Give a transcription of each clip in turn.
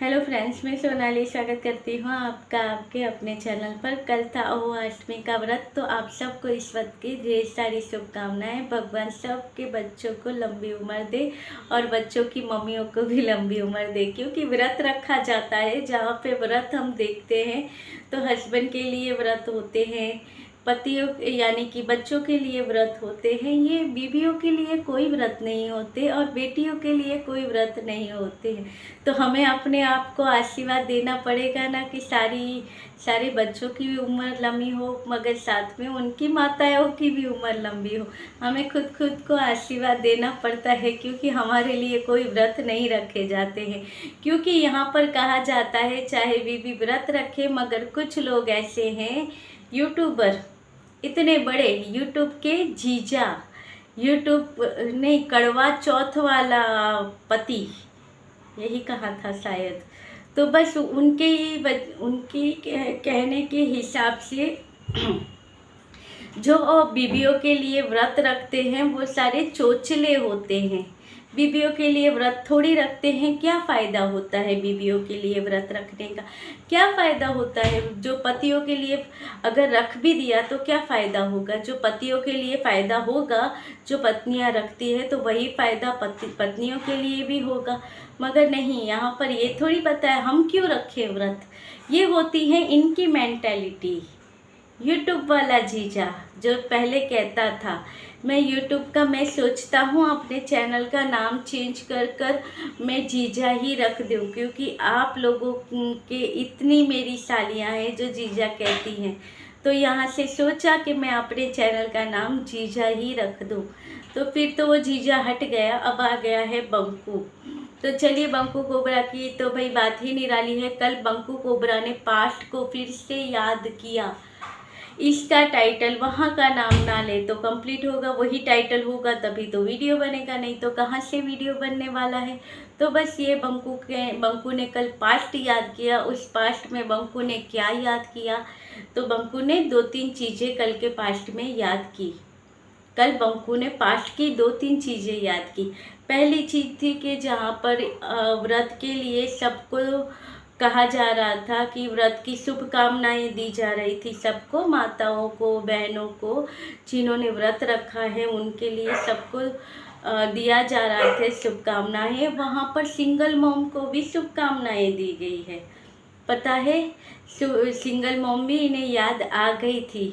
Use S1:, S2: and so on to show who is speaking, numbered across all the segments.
S1: Hello friends, मैं सोनाली स्वागत करती हूँ आपका आपके अपने चैनल पर। कल था अष्टमी का व्रत, तो आप सबको इस व्रत की ढेर सारी शुभकामनाएं। भगवान सबके बच्चों को लंबी उम्र दे और बच्चों की मम्मियों को भी लंबी उम्र दे, क्योंकि व्रत रखा जाता है। जहाँ पे व्रत हम देखते हैं तो हस्बैंड के लिए व्रत होते हैं, पतियों यानी कि बच्चों के लिए व्रत होते हैं। ये बीवियों के लिए कोई व्रत नहीं होते और बेटियों के लिए कोई व्रत नहीं होते हैं। तो हमें अपने आप को आशीर्वाद देना पड़ेगा ना, कि सारे बच्चों की भी उम्र लंबी हो, मगर साथ में उनकी माताओं की भी उम्र लंबी हो। हमें खुद को आशीर्वाद देना पड़ता है, क्योंकि हमारे लिए कोई व्रत नहीं रखे जाते हैं। क्योंकि यहाँ पर कहा जाता है चाहे बीवी व्रत रखे, मगर कुछ लोग ऐसे हैं यूट्यूबर, इतने बड़े यूट्यूब के जीजा, यूट्यूब नहीं, कड़वा चौथ वाला पति, यही कहा था शायद। तो बस उनकी कहने के हिसाब से जो बीवियों के लिए व्रत रखते हैं वो सारे चोचले होते हैं। बीवियों के लिए व्रत थोड़ी रखते हैं। क्या फ़ायदा होता है बीवियों के लिए व्रत रखने का? क्या फ़ायदा होता है? जो पतियों के लिए अगर रख भी दिया तो क्या फ़ायदा होगा? जो पतियों के लिए फ़ायदा होगा, जो पत्नियां रखती है, तो वही फ़ायदा पत्नियों के लिए भी होगा। मगर नहीं, यहाँ पर ये थोड़ी पता है हम क्यों रखें व्रत। ये होती है इनकी मेंटेलिटी। यूट्यूब वाला जीजा जो पहले कहता था मैं यूट्यूब का, मैं सोचता हूँ अपने चैनल का नाम चेंज कर मैं जीजा ही रख दूँ, क्योंकि आप लोगों के इतनी मेरी सालियाँ हैं जो जीजा कहती हैं। तो यहाँ से सोचा कि मैं अपने चैनल का नाम जीजा ही रख दूँ। तो फिर तो वो जीजा हट गया, अब आ गया है बंकू। तो चलिए, बंकू कोबरा की तो भाई बात ही निराली है। कल बंकू कोबरा ने पास्ट को फिर से याद किया। इसका टाइटल वहाँ का नाम ना ले तो कंप्लीट होगा, वही टाइटल होगा तभी तो वीडियो बनेगा, नहीं तो कहाँ से वीडियो बनने वाला है। तो बस ये बंकू ने कल पास्ट याद किया। उस पास्ट में बंकू ने क्या याद किया? तो बंकू ने 2-3 चीज़ें कल के पास्ट में याद की। कल बंकू ने पास्ट की 2-3 चीज़ें याद की। पहली चीज़ थी कि जहाँ पर व्रत के लिए सबको कहा जा रहा था कि व्रत की शुभकामनाएं दी जा रही थी सबको, माताओं को, बहनों को, जिन्होंने व्रत रखा है उनके लिए सबको दिया जा रहा था शुभकामनाएं। वहाँ पर सिंगल मॉम को भी शुभकामनाएं दी गई है। पता है, सिंगल मॉम भी इन्हें याद आ गई थी।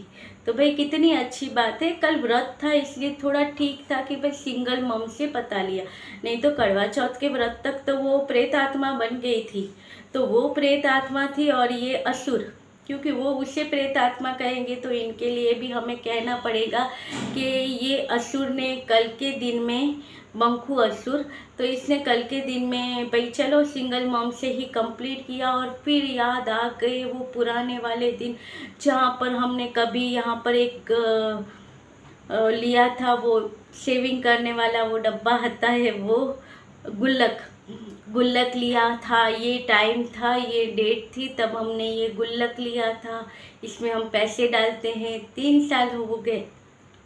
S1: तो भाई कितनी अच्छी बात है। कल व्रत था इसलिए थोड़ा ठीक था कि भाई सिंगल मॉम से पता लिया, नहीं तो करवा चौथ के व्रत तक तो वो प्रेत आत्मा बन गई थी। तो वो प्रेत आत्मा थी और ये असुर, क्योंकि वो उसे प्रेत आत्मा कहेंगे तो इनके लिए भी हमें कहना पड़ेगा कि ये असुर ने कल के दिन में, बंकू असुर, तो इसने कल के दिन में भाई चलो सिंगल मॉम से ही कंप्लीट किया। और फिर याद आ गए वो पुराने वाले दिन, जहाँ पर हमने कभी यहाँ पर एक लिया था वो शेविंग करने वाला वो डब्बा आता है, वो गुल्लक लिया था। ये टाइम था, ये डेट थी, तब हमने ये गुल्लक लिया था। इसमें हम पैसे डालते हैं। 3 साल हो गए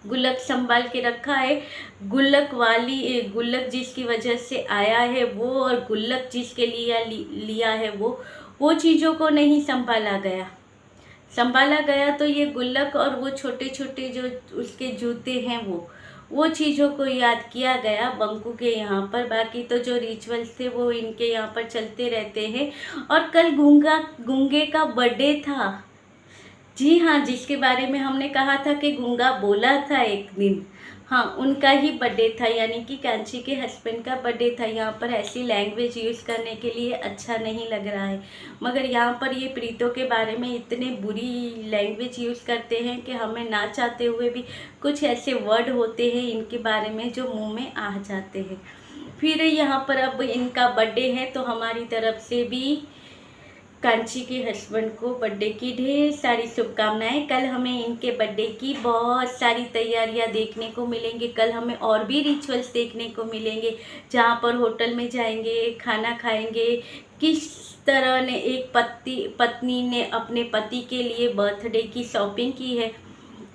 S1: गुल्लक संभाल के रखा है। गुल्लक जिसकी वजह से आया है वो, और गुल्लक जिसके लिए लिया है वो चीज़ों को नहीं संभाला गया। तो ये गुल्लक और वो छोटे छोटे जो उसके जूते हैं वो चीज़ों को याद किया गया बंकू के यहाँ पर। बाकी तो जो रिचुअल्स थे वो इनके यहाँ पर चलते रहते हैं। और कल गूंगे का बर्थडे था। जी हाँ, जिसके बारे में हमने कहा था कि गूंगा बोला था एक दिन, हाँ, उनका ही बर्थडे था, यानी कि कांची के हस्बैंड का बर्थडे था। यहाँ पर ऐसी लैंग्वेज यूज़ करने के लिए अच्छा नहीं लग रहा है, मगर यहाँ पर ये प्रीतों के बारे में इतने बुरी लैंग्वेज यूज़ करते हैं कि हमें ना चाहते हुए भी कुछ ऐसे वर्ड होते हैं इनके बारे में जो मुंह में आ जाते हैं। फिर यहाँ पर अब इनका बर्थडे है, तो हमारी तरफ से भी कांची के हस्बैंड को बर्थडे की ढेर सारी शुभकामनाएं। कल हमें इनके बर्थडे की बहुत सारी तैयारियां देखने को मिलेंगी। कल हमें और भी रिचुअल्स देखने को मिलेंगे, जहां पर होटल में जाएंगे, खाना खाएंगे। किस तरह ने एक पत्नी ने अपने पति के लिए बर्थडे की शॉपिंग की है,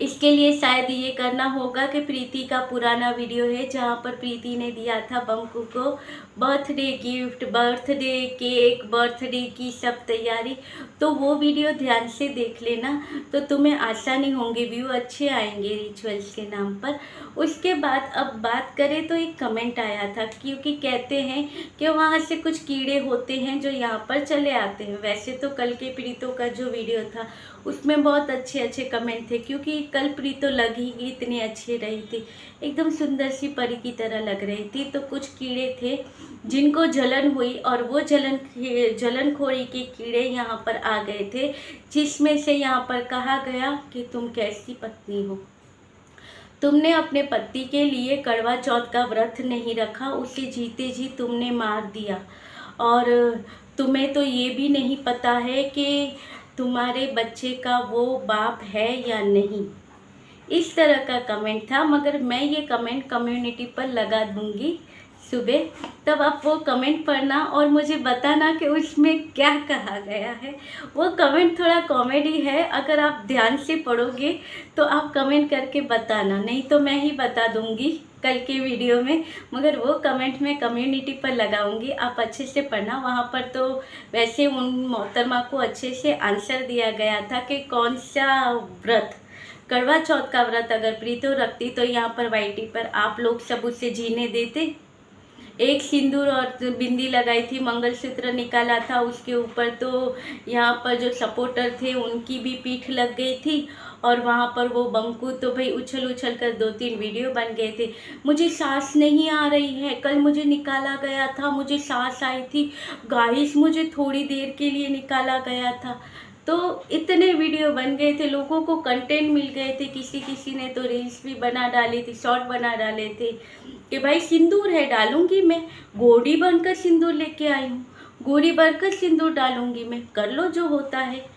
S1: इसके लिए शायद ये करना होगा कि प्रीति का पुराना वीडियो है जहाँ पर प्रीति ने दिया था बंकू को birthday gift, birthday cake, birthday की सब तैयारी, तो वो वीडियो ध्यान से देख लेना तो तुम्हें आसानी होंगे, व्यू अच्छे आएंगे रिचुअल्स के नाम पर। उसके बाद अब बात करें तो एक कमेंट आया था, क्योंकि कहते हैं कि वहाँ से कुछ कीड़े होते हैं जो यहाँ पर चले आते हैं। वैसे तो कल के प्रीतो का जो वीडियो था उसमें बहुत अच्छे अच्छे कमेंट थे, क्योंकि कल प्रीतो लग ही इतनी अच्छी रही थी, एकदम सुंदर सी परी की तरह लग रही थी। तो कुछ कीड़े थे जिनको जलन हुई और वो जलनखोरी के कीड़े यहाँ पर आ गए थे, जिसमें से यहाँ पर कहा गया कि तुम कैसी पत्नी हो, तुमने अपने पति के लिए करवा चौथ का व्रत नहीं रखा, उसे जीते जी तुमने मार दिया, और तुम्हें तो ये भी नहीं पता है कि तुम्हारे बच्चे का वो बाप है या नहीं। इस तरह का कमेंट था, मगर मैं ये कमेंट कम्युनिटी पर लगा दूंगी सुबह, तब आप वो कमेंट पढ़ना और मुझे बताना कि उसमें क्या कहा गया है। वो कमेंट थोड़ा कॉमेडी है, अगर आप ध्यान से पढ़ोगे तो आप कमेंट करके बताना, नहीं तो मैं ही बता दूंगी कल के वीडियो में, मगर वो कमेंट मैं कम्युनिटी पर लगाऊंगी, आप अच्छे से पढ़ना। वहाँ पर तो वैसे उन मोहतरमा को अच्छे से आंसर दिया गया था कि कौन सा व्रत, करवा चौथ का व्रत अगर प्रीतो रखती तो यहाँ पर वाईटी पर आप लोग सब उसे जीने देते। एक सिंदूर और बिंदी लगाई थी, मंगलसूत्र निकाला था उसके ऊपर, तो यहाँ पर जो सपोर्टर थे उनकी भी पीठ लग गई थी, और वहाँ पर वो बंकू तो भाई उछल उछल कर 2-3 वीडियो बन गए थे। मुझे सांस नहीं आ रही है, कल मुझे निकाला गया था, मुझे सांस आई थी गाइस, मुझे थोड़ी देर के लिए निकाला गया था। तो इतने वीडियो बन गए थे, लोगों को कंटेंट मिल गए थे, किसी किसी ने तो रील्स भी बना डाली थी, शॉर्ट बना डाले थे कि भाई सिंदूर है डालूंगी मैं, गोरी बनकर सिंदूर लेके आई हूँ, गोरी बनकर सिंदूर डालूंगी मैं, कर लो जो होता है।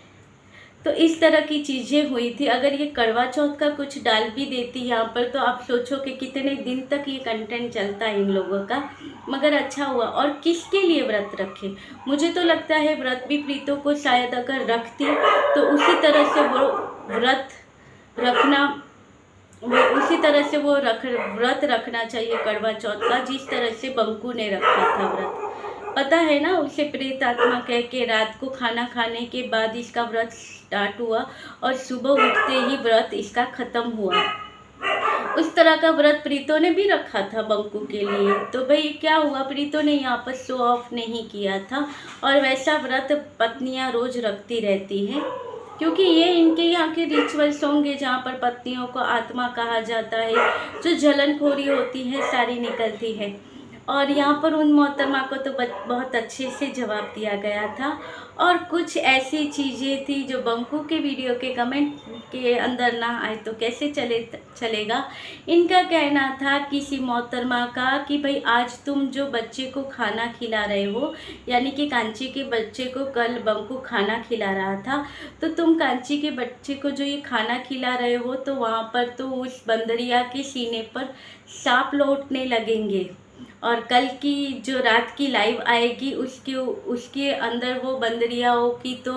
S1: तो इस तरह की चीज़ें हुई थी। अगर ये करवा चौथ का कुछ डाल भी देती यहाँ पर तो आप सोचो कि कितने दिन तक ये कंटेंट चलता है इन लोगों का, मगर अच्छा हुआ। और किसके लिए व्रत रखे, मुझे तो लगता है व्रत भी प्रीतो को शायद अगर रखती तो उसी तरह से वो व्रत रखना, उसी तरह से वो व्रत रखना चाहिए करवा चौथ का, जिस तरह से बंकू ने रखा था व्रत। पता है ना, उसे प्रेत आत्मा कह के रात को खाना खाने के बाद इसका व्रत स्टार्ट हुआ और सुबह उठते ही व्रत इसका ख़त्म हुआ। उस तरह का व्रत प्रीतो ने भी रखा था बंकू के लिए। तो भाई क्या हुआ, प्रीतो ने यहाँ पर शो ऑफ नहीं किया था, और वैसा व्रत पत्नियाँ रोज रखती रहती हैं, क्योंकि ये इनके यहाँ के रिचुअल्स होंगे जहाँ पर पत्नियों को आत्मा कहा जाता है, जो जलनखोरी होती है सारी निकलती है। और यहाँ पर उन मोहतरमा को तो बहुत अच्छे से जवाब दिया गया था। और कुछ ऐसी चीज़ें थी जो बंकू के वीडियो के कमेंट के अंदर ना आए तो कैसे चलेगा। इनका कहना था किसी मोहतरमा का कि भाई आज तुम जो बच्चे को खाना खिला रहे हो, यानी कि कांची के बच्चे को कल बंकू खाना खिला रहा था, तो तुम कांची के बच्चे को जो ये खाना खिला रहे हो तो वहाँ पर तो उस बंदरिया के सीने पर सांप लौटने लगेंगे, और कल की जो रात की लाइव आएगी उसके अंदर वो बंदरियाओं की तो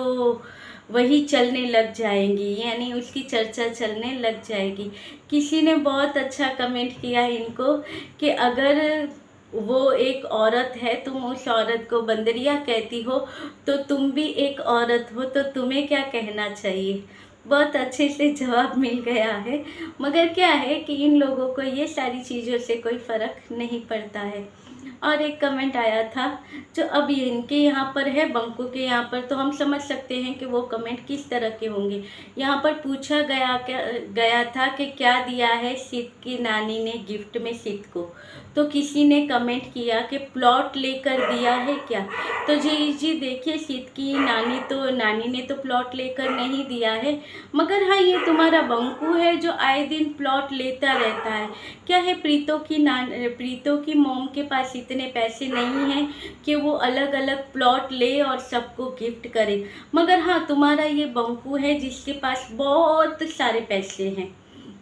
S1: वही चलने लग जाएंगी, यानी उसकी चर्चा चलने लग जाएगी। किसी ने बहुत अच्छा कमेंट किया इनको कि अगर वो एक औरत है, तुम उस औरत को बंदरिया कहती हो, तो तुम भी एक औरत हो, तो तुम्हें क्या कहना चाहिए। बहुत अच्छे से जवाब मिल गया है, मगर क्या है कि इन लोगों को ये सारी चीज़ों से कोई फ़र्क नहीं पड़ता है। और एक कमेंट आया था जो अब इनके यहाँ पर है, बंकू के यहाँ पर, तो हम समझ सकते हैं कि वो कमेंट किस तरह के होंगे। यहाँ पर पूछा गया था कि क्या दिया है सिद्ध की नानी ने गिफ्ट में सिद्ध को, तो किसी ने कमेंट किया कि प्लॉट लेकर दिया है क्या। तो जी देखिए, सिद्ध की नानी ने तो प्लॉट लेकर नहीं दिया है, मगर हाँ ये तुम्हारा बंकू है जो आए दिन प्लॉट लेता रहता है। क्या है, प्रीतो की मॉम के पास इतने पैसे नहीं हैं कि वो अलग अलग प्लॉट ले और सबको गिफ्ट करे, मगर हाँ तुम्हारा ये बंकू है जिसके पास बहुत सारे पैसे हैं,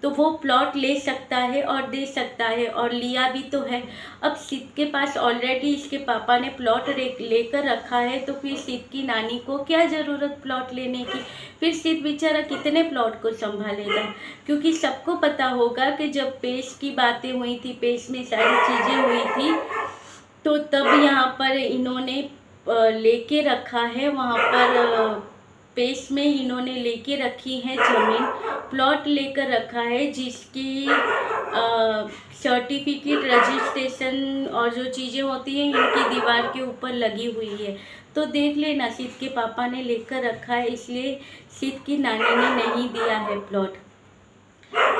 S1: तो वो प्लॉट ले सकता है और दे सकता है, और लिया भी तो है। अब सिद्ध के पास ऑलरेडी इसके पापा ने प्लॉट लेकर रखा है, तो फिर सिद्ध की नानी को क्या ज़रूरत प्लॉट लेने की। फिर सिद्ध बेचारा कितने प्लॉट को संभालेगा, क्योंकि सबको पता होगा कि जब पेश की बातें हुई थी, पेश में सारी चीज़ें हुई थी, तो तब यहाँ पर इन्होंने लेके रखा है, वहाँ पर पेश में इन्होंने लेके रखी है ज़मीन, प्लॉट लेकर रखा है, जिसकी सर्टिफिकेट, रजिस्ट्रेशन और जो चीज़ें होती हैं इनकी दीवार के ऊपर लगी हुई है। तो देख लेना, सिद्ध के पापा ने लेकर रखा है, इसलिए सिद्ध की नानी ने नहीं दिया है प्लॉट।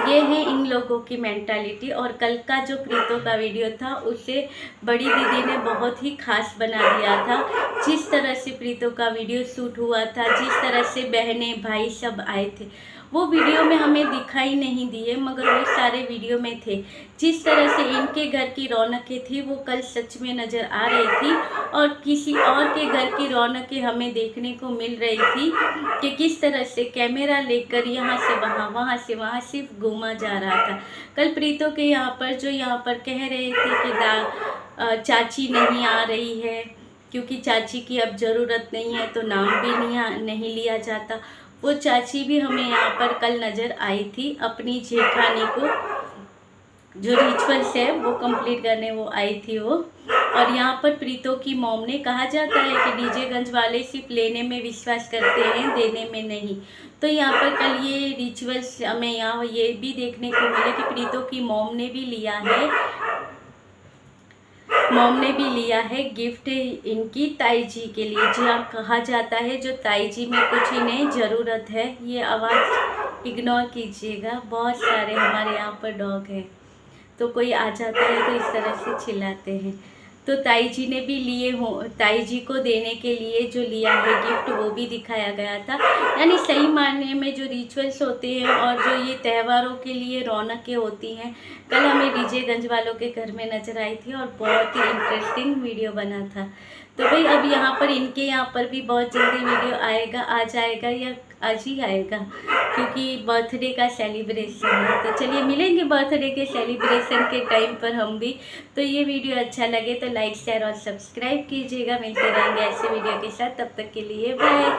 S1: ये है इन लोगों की मेंटालिटी। और कल का जो प्रीतो का वीडियो था उसे बड़ी दीदी ने बहुत ही खास बना दिया था। जिस तरह से प्रीतो का वीडियो शूट हुआ था, जिस तरह से बहनें भाई सब आए थे, वो वीडियो में हमें दिखाई नहीं दिए, मगर वो सारे वीडियो में थे। जिस तरह से इनके घर की रौनकें थी वो कल सच में नज़र आ रही थी, और किसी और के घर की रौनकें हमें देखने को मिल रही थी कि किस तरह से कैमरा लेकर यहाँ से वहाँ, वहाँ से वहाँ सिर्फ घूमा जा रहा था। कल प्रीतो के यहाँ पर कह रहे थे कि चाची नहीं आ रही है, क्योंकि चाची की अब ज़रूरत नहीं है, तो नाम भी नहीं लिया जाता। वो चाची भी हमें यहाँ पर कल नज़र आई थी, अपनी जेठानी को जो रिचुअल्स है वो कंप्लीट करने वो आई थी वो। और यहाँ पर प्रीतो की मॉम ने, कहा जाता है कि डीजेगंज वाले सिर्फ लेने में विश्वास करते हैं, देने में नहीं। तो यहाँ पर कल ये रिचुअल्स हमें यहाँ ये भी देखने को मिले कि प्रीतो की मॉम ने भी लिया है गिफ्ट इनकी ताई जी के लिए। जहाँ कहा जाता है जो ताई जी में कुछ इन्हें ज़रूरत है। ये आवाज़ इग्नोर कीजिएगा, बहुत सारे हमारे यहाँ पर डॉग हैं, तो कोई आ जाता है तो इस तरह से चिल्लाते हैं। तो ताई जी ने भी लिए हो, ताई जी को देने के लिए जो लिया है गिफ्ट वो भी दिखाया गया था। यानी सही मायने में जो रिचुअल्स होते हैं और जो ये त्योहारों के लिए रौनकें होती हैं, कल हमें डीजेगंज वालों के घर में नज़र आई थी और बहुत ही इंटरेस्टिंग वीडियो बना था। तो भाई अब यहाँ पर इनके यहाँ पर भी बहुत जल्दी वीडियो आएगा, आ जाएगा या आज ही आएगा, क्योंकि बर्थडे का सेलिब्रेशन है। तो चलिए मिलेंगे बर्थडे के सेलिब्रेशन के टाइम पर हम भी। तो ये वीडियो अच्छा लगे तो लाइक शेयर और सब्सक्राइब कीजिएगा। मिलते रहेंगे ऐसे वीडियो के साथ, तब तक के लिए बाय।